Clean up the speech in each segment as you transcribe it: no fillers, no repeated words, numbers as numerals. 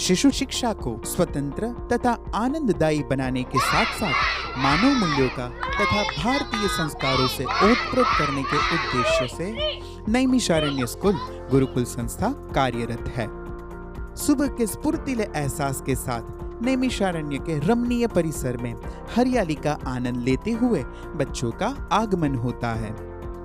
शिशु शिक्षा को स्वतंत्र तथा आनंददायी बनाने के साथ साथ मानव मूल्यों का तथा भारतीय संस्कारों से ओतप्रोत करने के उद्देश्य से नैमिषारण्य स्कूल गुरुकुल संस्था कार्यरत है। सुबह के स्फूर्तिले एहसास के साथ नैमिषारण्य के रमणीय परिसर में हरियाली का आनंद लेते हुए बच्चों का आगमन होता है।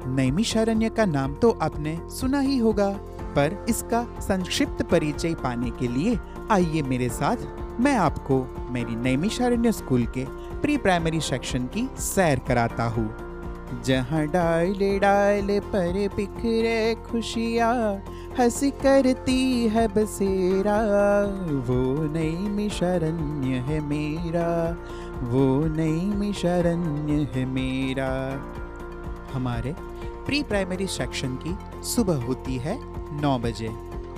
नैमिषारण्य का नाम तो आपने सुना ही होगा, पर इसका संक्षिप्त परिचय पाने के लिए आइए मेरे साथ मैं आपको मेरी नैमिषारण्य स्कूल के प्री प्राइमरी सेक्शन की सैर कराता हूँ। जहाँ डाले डाले पर बिखरे खुशियाँ हंसी करती है बसेरा, वो नैमिषारण्य है मेरा, वो नैमिषारण्य है मेरा। हमारे प्री प्राइमरी सेक्शन की सुबह होती है 9 बजे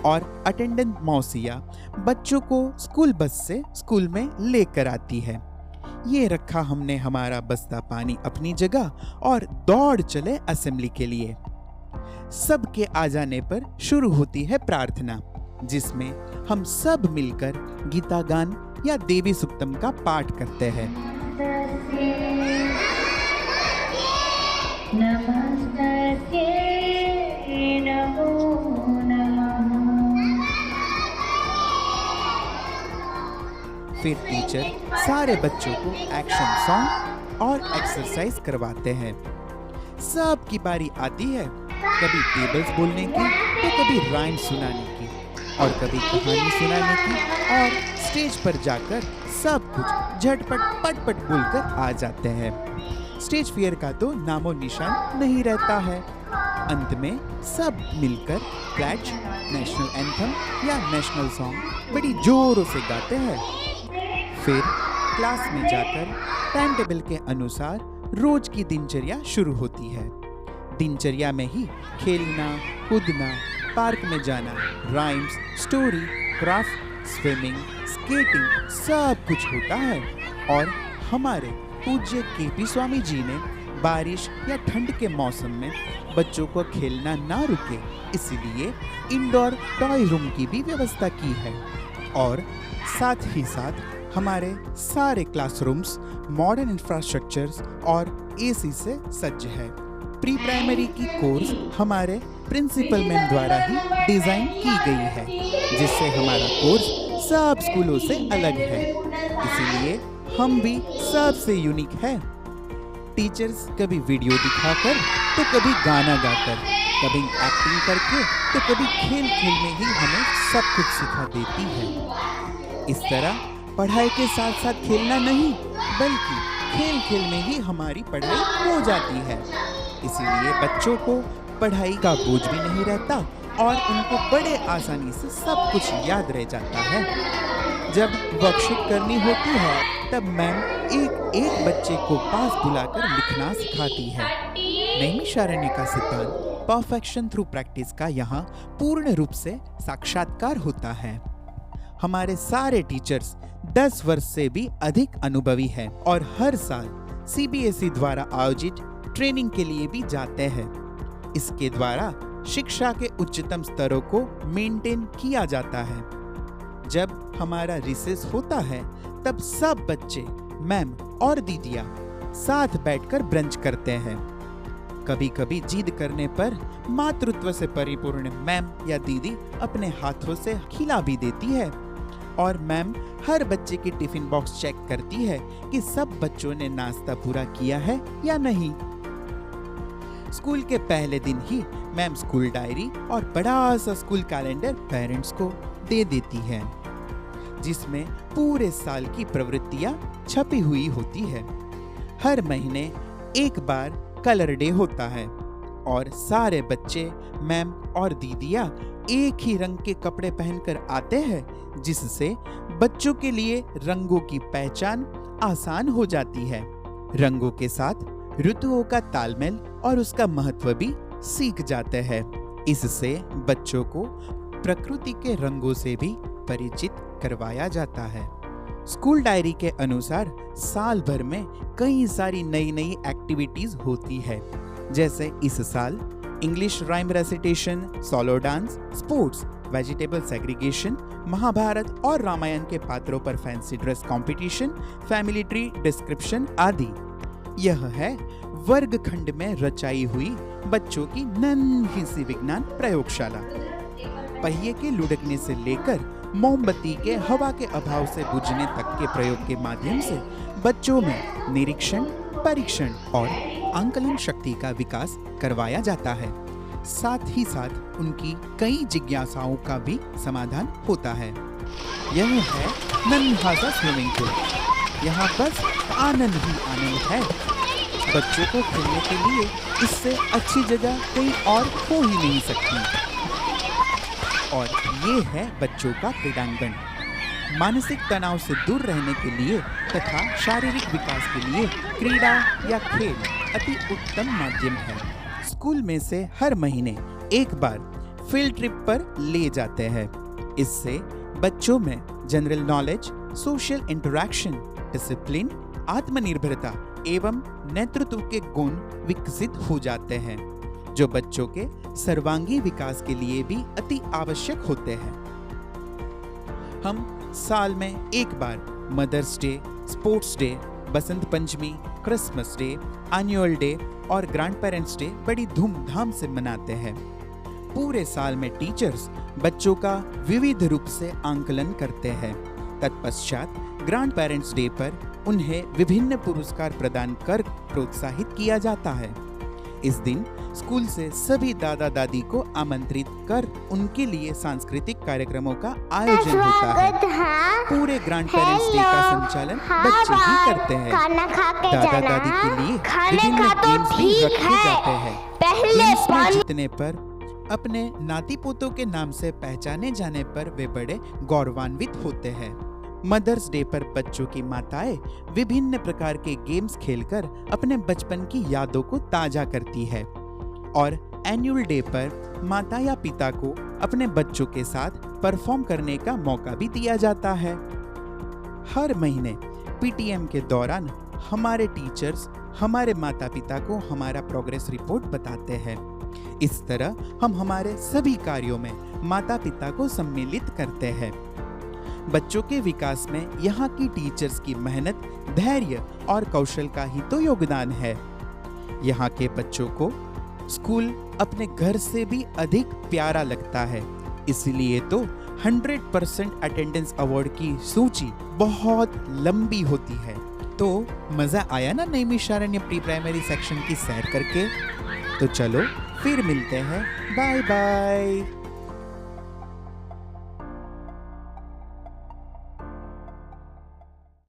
और अटेंडेंट मौसिया बच्चों को स्कूल बस से स्कूल में लेकर आती है। ये रखा हमने हमारा बस्ता पानी अपनी जगह और दौड़ चले असेंबली के लिए। सबके आ जाने पर शुरू होती है प्रार्थना, जिसमें हम सब मिलकर गीता गान या देवी सुक्तम का पाठ करते हैं। नमस्ते नमो नमः। फिर टीचर सारे बच्चों को एक्शन सॉन्ग और एक्सरसाइज करवाते हैं। सबकी बारी आती है, कभी टेबल्स बोलने की तो कभी राइम सुनाने की और कभी कहानी सुनाने की, और स्टेज पर जाकर सब कुछ झटपट पटपट बोलकर आ जाते हैं। स्टेज फियर का तो नामो निशान नहीं रहता है। अंत में सब मिलकर प्लेज, नेशनल एंथम या नेशनल सॉन्ग बड़ी जोरों से गाते हैं। फिर क्लास में जाकर टाइम टेबल के अनुसार रोज की दिनचर्या शुरू होती है। दिनचर्या में ही खेलना, कूदना, पार्क में जाना, rhymes, story, craft, swimming, skating सब कुछ होता है। और हमारे पूज्य केपी स्वामी जी ने बारिश या ठंड के मौसम में बच्चों को खेलना ना रुके, इसलिए इंडोर टॉय रूम की भी व्यवस्था की है। और साथ ही साथ हमारे सारे क्लासरूम्स मॉडर्न इंफ्रास्ट्रक्चर्स और एसी से सज्ज है। प्री प्राइमरी की कोर्स हमारे प्रिंसिपल मैम द्वारा ही डिजाइन की गई है, जिससे हमारा कोर्स सब स्कूलों से अलग है। इसीलिए हम भी सबसे यूनिक है। टीचर्स कभी वीडियो दिखाकर तो कभी गाना गाकर, कभी एक्टिंग करके तो कभी खेल खेल में ही हमें सब कुछ सिखा देती है। इस तरह पढ़ाई के साथ साथ खेलना नहीं, बल्कि खेल खेल में ही हमारी पढ़ाई हो जाती है। इसीलिए बच्चों को पढ़ाई का बोझ भी नहीं रहता और उनको बड़े आसानी से सब कुछ याद रह जाता है। जब वर्कशीट करनी होती है तब मैम एक एक बच्चे को पास बुलाकर लिखना सिखाती है। नैमिषारण्य का सिद्धांत परफेक्शन थ्रू प्रैक्टिस का यहाँ पूर्ण रूप से साक्षात्कार होता है। हमारे सारे टीचर्स 10 वर्ष से भी अधिक अनुभवी हैं और हर साल सीबीएसई द्वारा आयोजित ट्रेनिंग के लिए भी जाते हैं। इसके द्वारा शिक्षा के उच्चतम स्तरों को मेंटेन किया जाता है। जब हमारा रिसेस होता है तब सब बच्चे, मैम और दीदियाँ साथ बैठकर ब्रंच करते हैं। कभी कभी जिद करने पर मातृत्व से परिपूर्ण मैम या दीदी अपने हाथों से खिला भी देती है और मैम हर बच्चे की टिफिन बॉक्स चेक करती है कि सब बच्चों ने नाश्ता पूरा किया है या नहीं। स्कूल के पहले दिन ही मैम स्कूल डायरी और बड़ा सा स्कूल कैलेंडर पेरेंट्स को दे देती है, जिसमें पूरे साल की प्रवृत्तियां छपी हुई होती है। हर महीने एक बार कलर डे होता है और सारे बच्चे, मैम और दीदियां एक ही रंग के कपड़े पहनकर आते हैं, जिससे बच्चों के लिए रंगों की पहचान आसान हो जाती है। रंगों के साथ ऋतुओं का तालमेल और उसका महत्व भी सीख जाते हैं। इससे बच्चों को प्रकृति के रंगों से भी परिचित करवाया जाता है। स्कूल डायरी के अनुसार साल भर में कई सारी नई नई एक्टिविटीज होती है, जैसे इस साल English rhyme recitation, solo dance, sports, vegetable segregation, Mahabharata और रामायण के पात्रों पर fancy dress competition, family tree description आदि। यह है वर्गखंड में रचाई हुई बच्चों की नन्ही सी विज्ञान प्रयोगशाला। पहिए के लुढ़कने से लेकर मोमबत्ती के हवा के अभाव से बुझने तक के प्रयोग के माध्यम से बच्चों में निरीक्षण, परीक्षण और आंकलन शक्ति का विकास करवाया जाता है। साथ ही साथ उनकी कई जिज्ञासाओं का भी समाधान होता है। यह है नन्हा सा स्विमिंग पूल। यहाँ बस आनंद ही आनंद है। बच्चों को खेलने के लिए इससे अच्छी जगह कहीं और हो ही नहीं सकती। और ये है बच्चों का क्रीड़ांगण। मानसिक तनाव से दूर रहने के लिए तथा शारीरिक विकास के लिए क्रीड़ा या खेल अति उत्तम माध्यम है। स्कूल में से हर महीने एक बार फील्ड ट्रिप पर ले जाते हैं। इससे बच्चों में general knowledge, social interaction, discipline, आत्मनिर्भरता एवं नेतृत्व के गुण विकसित हो जाते हैं, जो बच्चों के सर्वांगीण विकास के लिए भी अति आवश्यक होते हैं। हम साल में एक बार mother's day, sports day, Basant Panchami, Christmas day, annual day और ग्रैंड पेरेंट्स डे बड़ी धूमधाम से मनाते हैं। पूरे साल में टीचर्स बच्चों का विविध रूप से आंकलन करते हैं। तत्पश्चात ग्रैंड पेरेंट्स डे पर उन्हें विभिन्न पुरस्कार प्रदान कर प्रोत्साहित किया जाता है। इस दिन स्कूल से सभी दादा दादी को आमंत्रित कर उनके लिए सांस्कृतिक कार्यक्रमों का आयोजन होता है। पूरे ग्रैंड पेरेंट्स डे का संचालन बच्चे ही करते हैं। दादा दादी के लिए विभिन्न गेम्स भी रखे जाते हैं। गेम्स में जीतने पर, अपने नाती पोतों के नाम से पहचाने जाने पर वे बड़े गौरवान्वित होते हैं। मदर्स डे पर बच्चों की माताएं विभिन्न प्रकार के गेम्स खेलकर अपने बचपन की यादों को ताजा करती है। और एनुअल डे पर माता या पिता को अपने बच्चों के साथ परफॉर्म करने का मौका भी दिया जाता है। हर महीने पीटीएम के दौरान हमारे टीचर्स हमारे माता पिता को हमारा प्रोग्रेस रिपोर्ट बताते हैं। इस तरह हम हमारे सभी कार्यों में माता पिता को सम्मिलित करते हैं। बच्चों के विकास में यहाँ की टीचर्स की मेहनत, धैर्य और कौशल का ही तो योगदान है। यहाँ के बच्चों को स्कूल अपने घर से भी अधिक प्यारा लगता है। इसलिए तो 100% अटेंडेंस अवार्ड की सूची बहुत लंबी होती है। तो मजा आया ना नैमिषारण्य प्री प्राइमरी सेक्शन की सैर करके? तो चलो फिर मिलते हैं। Bye bye.